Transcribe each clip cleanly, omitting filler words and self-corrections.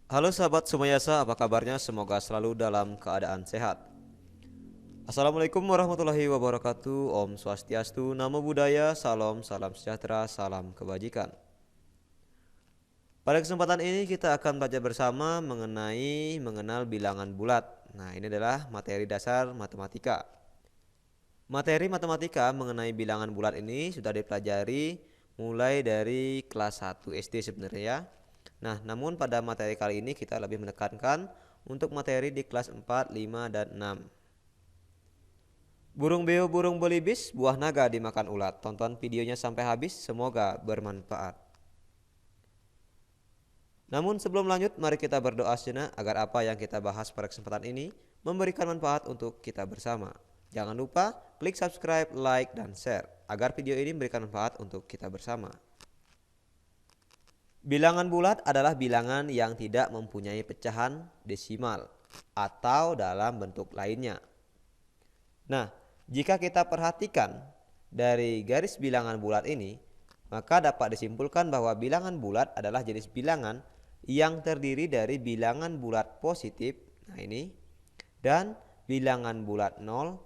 Halo sahabat Sumayasa, apa kabarnya? Semoga selalu dalam keadaan sehat. Assalamualaikum warahmatullahi wabarakatuh. Om Swastiastu, Namo Buddhaya, Salam, salam sejahtera, salam kebajikan. Pada kesempatan ini kita akan belajar bersama mengenal bilangan bulat. Nah, ini adalah materi dasar matematika. Materi matematika mengenai bilangan bulat ini sudah dipelajari mulai dari kelas 1 SD sebenarnya ya. Nah, namun pada materi kali ini kita lebih menekankan untuk materi di kelas 4, 5, dan 6. Burung beo burung belibis, buah naga dimakan ulat. Tonton videonya sampai habis, semoga bermanfaat. Namun sebelum lanjut, mari kita berdoa sejenak agar apa yang kita bahas pada kesempatan ini memberikan manfaat untuk kita bersama. Jangan lupa klik subscribe, like, dan share agar video ini memberikan manfaat untuk kita bersama. Bilangan bulat adalah bilangan yang tidak mempunyai pecahan desimal atau dalam bentuk lainnya. Nah, jika kita perhatikan dari garis bilangan bulat ini, maka dapat disimpulkan bahwa bilangan bulat adalah jenis bilangan yang terdiri dari bilangan bulat positif, nah ini, dan bilangan bulat 0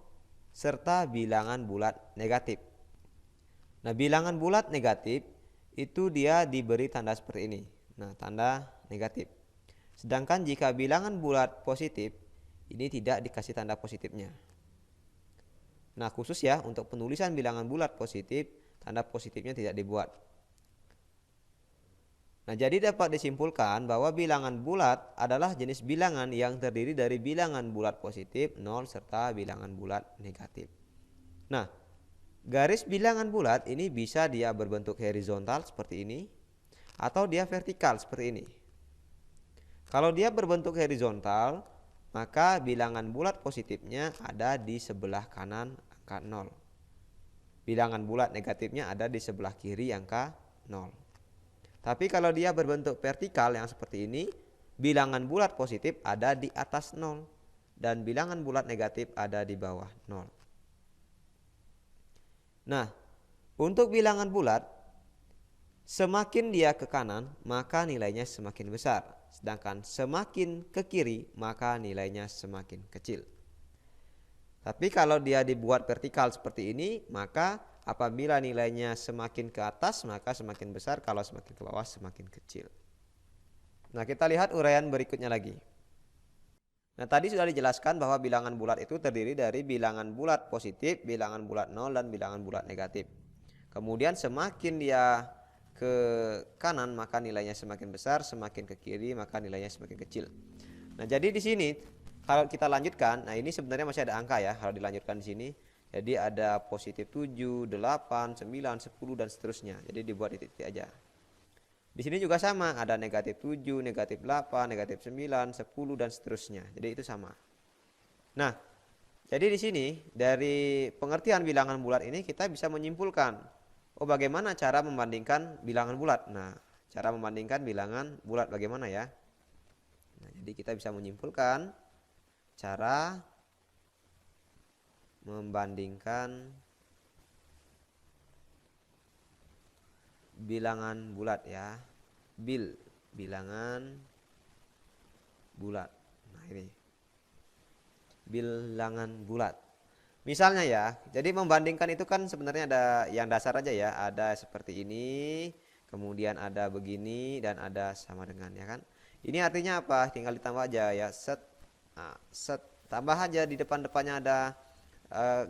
serta bilangan bulat negatif. Nah, bilangan bulat negatif itu dia diberi tanda seperti ini. Nah, tanda negatif. Sedangkan jika bilangan bulat positif ini tidak dikasih tanda positifnya. Nah, khusus ya untuk penulisan bilangan bulat positif, tanda positifnya tidak dibuat. Nah, jadi dapat disimpulkan bahwa bilangan bulat adalah jenis bilangan yang terdiri dari bilangan bulat positif, 0, serta bilangan bulat negatif. Nah, garis bilangan bulat ini bisa dia berbentuk horizontal seperti ini, atau dia vertikal seperti ini. Kalau dia berbentuk horizontal, maka bilangan bulat positifnya ada di sebelah kanan angka 0. Bilangan bulat negatifnya ada di sebelah kiri angka 0. Tapi kalau dia berbentuk vertikal yang seperti ini, bilangan bulat positif ada di atas 0 dan bilangan bulat negatif ada di bawah 0. Nah, untuk bilangan bulat, semakin dia ke kanan, maka nilainya semakin besar. Sedangkan semakin ke kiri, maka nilainya semakin kecil. Tapi kalau dia dibuat vertikal seperti ini, maka apabila nilainya semakin ke atas, maka semakin besar. Kalau semakin ke bawah, semakin kecil. Nah, kita lihat uraian berikutnya lagi. Nah, tadi sudah dijelaskan bahwa bilangan bulat itu terdiri dari bilangan bulat positif, bilangan bulat 0, dan bilangan bulat negatif. Kemudian semakin dia ke kanan, maka nilainya semakin besar, semakin ke kiri, maka nilainya semakin kecil. Nah, jadi di sini kalau kita lanjutkan, nah ini sebenarnya masih ada angka ya kalau dilanjutkan di sini. Jadi ada positif 7, 8, 9, 10 dan seterusnya. Jadi dibuat titik-titik aja. Di sini juga sama, ada negatif 7, negatif 8, negatif 9, 10 dan seterusnya. Jadi itu sama. Nah, jadi di sini dari pengertian bilangan bulat ini kita bisa menyimpulkan, oh bagaimana cara membandingkan bilangan bulat. Nah, cara membandingkan bilangan bulat bagaimana ya? Nah, jadi kita bisa menyimpulkan cara membandingkan bilangan bulat ya. Bilangan bulat. Nah, ini. Bilangan bulat. Misalnya ya, jadi membandingkan itu kan sebenarnya ada yang dasar aja ya, ada seperti ini, kemudian ada begini dan ada sama dengan ya kan. Ini artinya apa? Tinggal ditambah aja ya, set. Nah, set tambah aja di depannya ada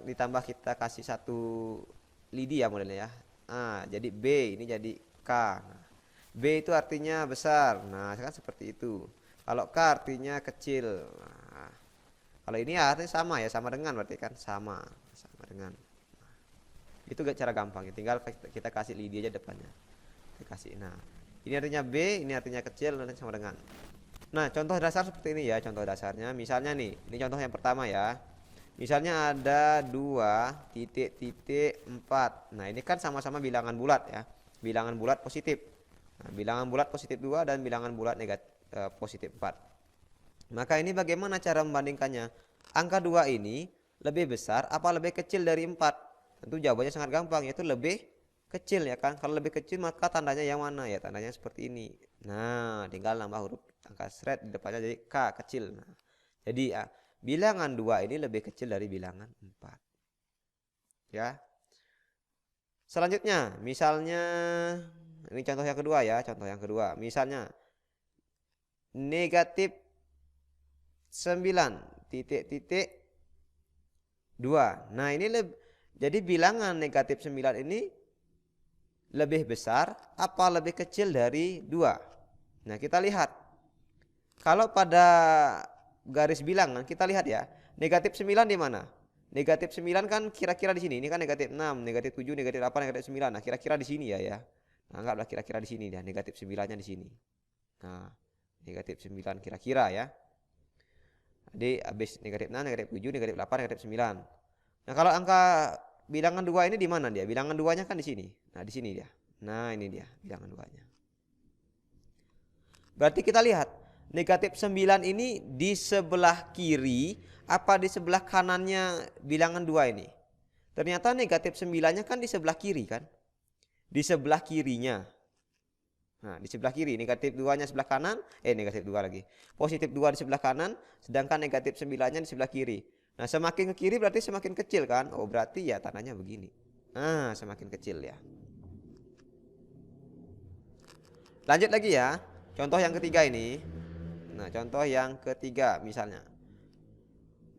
ditambah kita kasih satu lidi ya modelnya ya. Nah, jadi B ini jadi K. Nah, B itu artinya besar. Nah, kan seperti itu. Kalau K artinya kecil. Nah, kalau ini ya artinya sama ya, sama dengan berarti kan sama dengan. Nah, itu cara gampang ya. Tinggal kita kasih lidi aja depannya. Kita kasih. Nah, ini artinya B, ini artinya kecil, dan sama dengan. Nah, contoh dasar seperti ini ya, contoh dasarnya. Misalnya nih, ini contoh yang pertama ya. Misalnya ada 2,4. Nah, ini kan sama-sama bilangan bulat ya. Bilangan bulat positif. Nah, bilangan bulat positif 2 dan bilangan bulat negatif positif 4. Maka ini bagaimana cara membandingkannya? Angka 2 ini lebih besar apa lebih kecil dari 4? Tentu jawabannya sangat gampang, yaitu lebih kecil ya kan. Kalau lebih kecil maka tandanya yang mana ya? Tandanya seperti ini. Nah, tinggal nambah huruf angka seret di depannya jadi K kecil. Nah, jadi bilangan 2 ini lebih kecil dari bilangan 4. Ya. Selanjutnya, misalnya ini contoh yang kedua ya, contoh yang kedua. Misalnya negatif 9 titik 2. Nah, ini jadi bilangan negatif 9 ini lebih besar apa lebih kecil dari 2? Nah, kita lihat. Kalau pada garis bilangan kita lihat ya, negatif 9 di mana? Negatif 9 kan kira-kira di sini. Ini kan negatif 6, negatif 7, negatif 8, negatif 9. Nah, kira-kira di sini ya. Nah, anggaplah kira-kira di sini ya, negatif 9-nya di sini. Nah, negatif 9 kira-kira ya. Jadi habis negatif 6, negatif 7, negatif 8, negatif 9. Nah, kalau angka bilangan 2 ini di mana dia? Bilangan 2-nya kan di sini. Nah, di sini dia. Nah, ini dia bilangan 2-nya. Berarti kita lihat negatif 9 ini di sebelah kiri apa di sebelah kanannya bilangan 2 ini? Ternyata negatif 9-nya kan di sebelah kiri kan? Di sebelah kirinya. Nah, di sebelah kiri, negatif 2-nya sebelah kanan, negatif 2 lagi. Positif 2 di sebelah kanan, sedangkan negatif 9-nya di sebelah kiri. Nah, semakin ke kiri berarti semakin kecil kan? Oh, berarti ya tandanya begini. Nah, semakin kecil ya. Lanjut lagi ya. Contoh yang ketiga ini. Nah, contoh yang ketiga misalnya.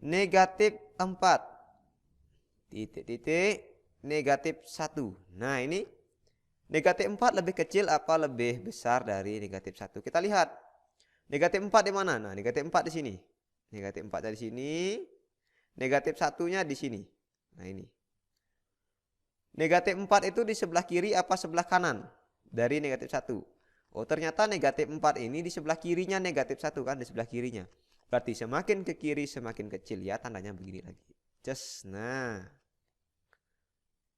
Negatif 4 titik negatif 1. Nah, ini negatif 4 lebih kecil apa lebih besar dari negatif 1? Kita lihat. Negatif 4 di mana? Nah, negatif 4 di sini. Negatif 4 dari sini. Negatif 1-nya di sini. Nah, ini. Negatif 4 itu di sebelah kiri apa sebelah kanan dari negatif 1? Oh, ternyata negatif 4 ini di sebelah kirinya negatif 1 kan, di sebelah kirinya. Berarti semakin ke kiri semakin kecil ya, tandanya begini lagi. Nah,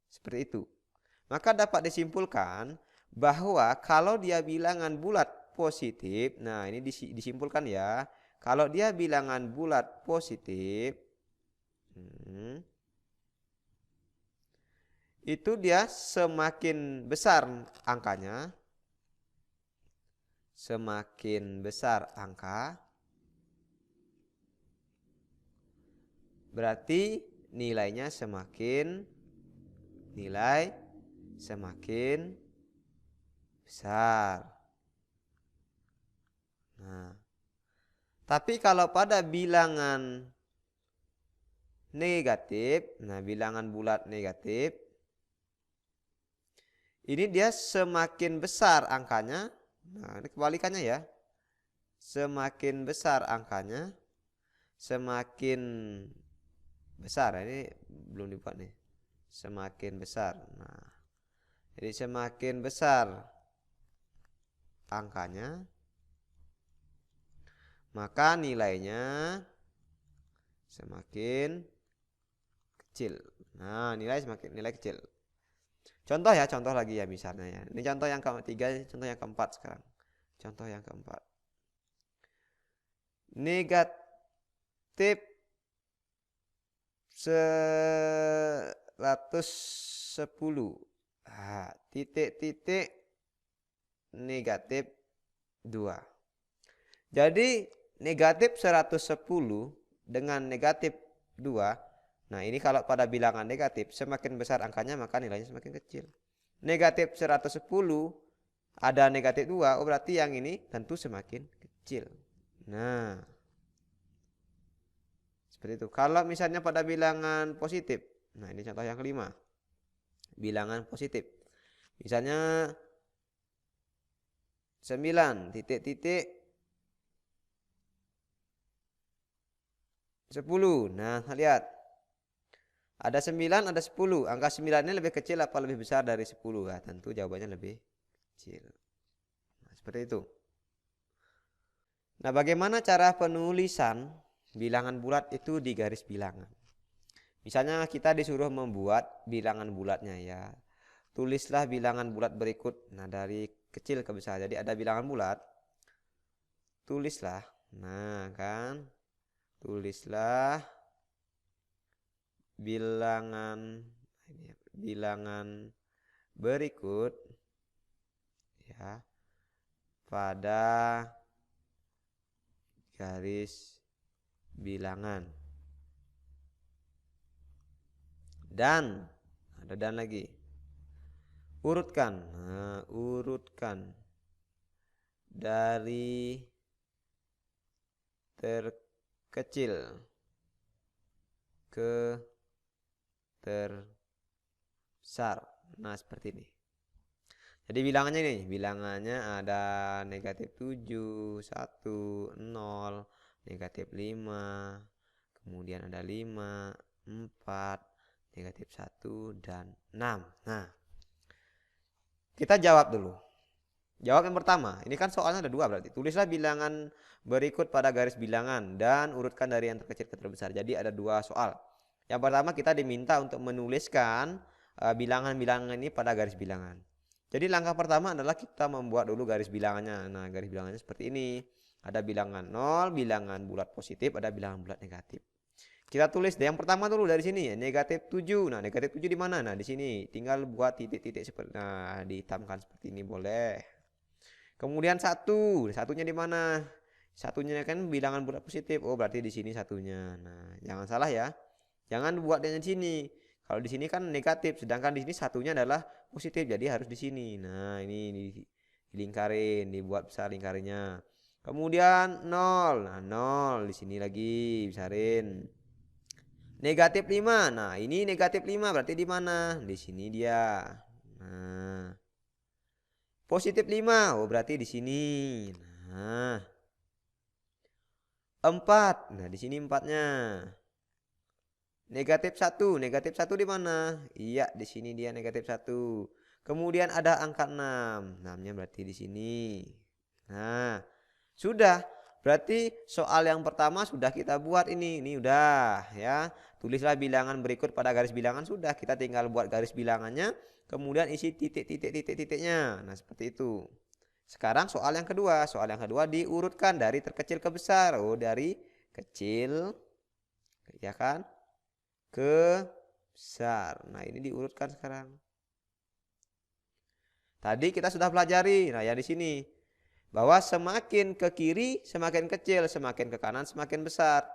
seperti itu. Maka dapat disimpulkan bahwa kalau dia bilangan bulat positif, nah ini disimpulkan ya. Kalau dia bilangan bulat positif, itu dia semakin besar angkanya, semakin besar angka, berarti nilai semakin besar. Nah, tapi kalau pada bilangan negatif, nah bilangan bulat negatif, ini dia semakin besar angkanya. Nah, ini kebalikannya ya. Semakin besar angkanya, semakin besar. Ini belum dibuat nih. Semakin besar. Nah, jadi semakin besar angkanya, maka nilainya semakin kecil. Nah, nilai kecil. Contoh ya, contoh lagi ya misalnya ya. Ini contoh yang ketiga, contoh yang keempat sekarang. Contoh yang keempat. Negatif 110. Titik negatif 2. Jadi negatif 110 dengan negatif 2. Nah, ini kalau pada bilangan negatif, semakin besar angkanya maka nilainya semakin kecil. Negatif 110 ada negatif 2, oh berarti yang ini tentu semakin kecil. Nah, seperti itu. Kalau misalnya pada bilangan positif, nah ini contoh yang kelima. Bilangan positif. Misalnya 9 titik 10. Nah, lihat. Ada 9, ada 10. Angka 9 ini lebih kecil apa lebih besar dari 10? Ya, tentu jawabannya lebih kecil. Nah, seperti itu. Nah, bagaimana cara penulisan bilangan bulat itu di garis bilangan? Misalnya kita disuruh membuat bilangan bulatnya ya. Tulislah bilangan bulat berikut. Nah, dari kecil ke besar. Jadi ada bilangan bulat. Tulislah. Nah, kan. Tulislah bilangan berikut ya pada garis bilangan. Dan ada dan lagi. Urutkan. Nah, urutkan dari terkecil ke terbesar. Nah, seperti ini. Jadi bilangannya nih, bilangannya ada negatif 7, 1, 0, negatif 5, kemudian ada 5, 4, negatif 1, dan 6. Nah, kita jawab dulu. Jawab yang pertama, ini kan soalnya ada dua berarti. Tulislah bilangan berikut pada garis bilangan dan urutkan dari yang terkecil ke terbesar. Jadi ada dua soal. Yang pertama kita diminta untuk menuliskan bilangan-bilangan ini pada garis bilangan. Jadi langkah pertama adalah kita membuat dulu garis bilangannya. Nah, garis bilangannya seperti ini. Ada bilangan 0, bilangan bulat positif, ada bilangan bulat negatif. Kita tulis yang pertama dulu dari sini ya, negatif 7. Nah, negatif 7 di mana? Nah, di sini. Tinggal buat titik-titik seperti dihitamkan seperti ini boleh. Kemudian 1, satunya di mana? Satunya kan bilangan bulat positif. Oh, berarti di sini satunya. Nah, jangan salah ya. Jangan buat dengan sini. Kalau di sini kan negatif, sedangkan di sini satunya adalah positif, jadi harus di sini. Nah, ini dilingkarin, dibuat besar lingkarannya. Kemudian 0. Nah, 0 di sini lagi besarin. Negatif 5. Nah, ini negatif 5 berarti di mana? Di sini dia. Nah. Positif 5. Oh, berarti di sini. Nah. 4. Nah, di sini 4-nya. Negatif 1. Negatif 1 di mana? Iya, di sini dia negatif 1. Kemudian ada angka 6. 6-nya berarti di sini. Nah, sudah. Berarti soal yang pertama sudah kita buat ini. Ini udah ya. Tulislah bilangan berikut pada garis bilangan sudah. Kita tinggal buat garis bilangannya. Kemudian isi titik-titik-titik-titiknya. Nah, seperti itu. Sekarang soal yang kedua. Soal yang kedua diurutkan dari terkecil ke besar. Oh, dari kecil. Ya kan? Ke besar. Nah, ini diurutkan sekarang. Tadi kita sudah pelajari. Nah, yang di sini bahwa semakin ke kiri semakin kecil, semakin ke kanan semakin besar.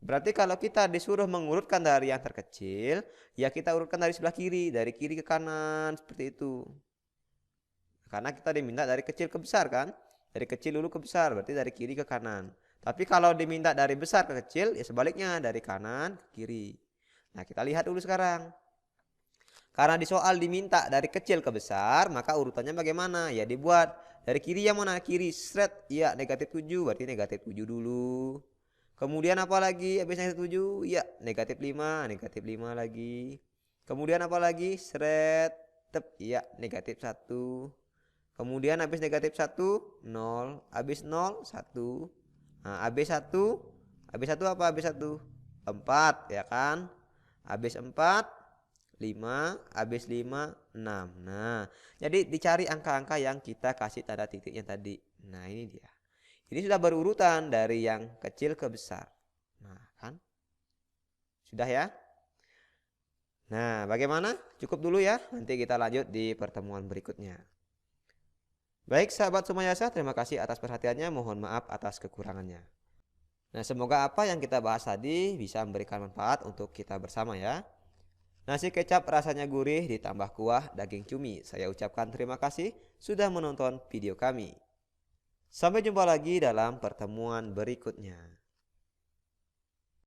Berarti kalau kita disuruh mengurutkan dari yang terkecil, ya kita urutkan dari sebelah kiri, dari kiri ke kanan seperti itu. Karena kita diminta dari kecil ke besar kan? Dari kecil dulu ke besar, berarti dari kiri ke kanan. Tapi kalau diminta dari besar ke kecil, ya sebaliknya dari kanan ke kiri. Nah, kita lihat dulu sekarang. Karena di soal diminta dari kecil ke besar, maka urutannya bagaimana? Ya dibuat dari kiri yang mana? Kiri, seret. Iya, negatif 7, berarti negatif 7 dulu. Kemudian apa lagi? Habis negatif 7, iya, negatif 5, negatif 5 lagi. Kemudian apa lagi? Seret. Iya, negatif 1. Kemudian habis negatif 1, 0. Habis 0, 1. Nah, habis 1. Habis 1 apa? Habis 1? 4, ya kan? Habis 4, 5, habis 5, 6. Nah, jadi dicari angka-angka yang kita kasih tanda titiknya tadi. Nah, ini dia. Ini sudah berurutan dari yang kecil ke besar. Nah, kan? Sudah ya? Nah, bagaimana? Cukup dulu ya. Nanti kita lanjut di pertemuan berikutnya. Baik, sahabat Sumayasa, terima kasih atas perhatiannya. Mohon maaf atas kekurangannya. Nah, semoga apa yang kita bahas tadi bisa memberikan manfaat untuk kita bersama ya. Nasi kecap rasanya gurih ditambah kuah daging cumi. Saya ucapkan terima kasih sudah menonton video kami. Sampai jumpa lagi dalam pertemuan berikutnya.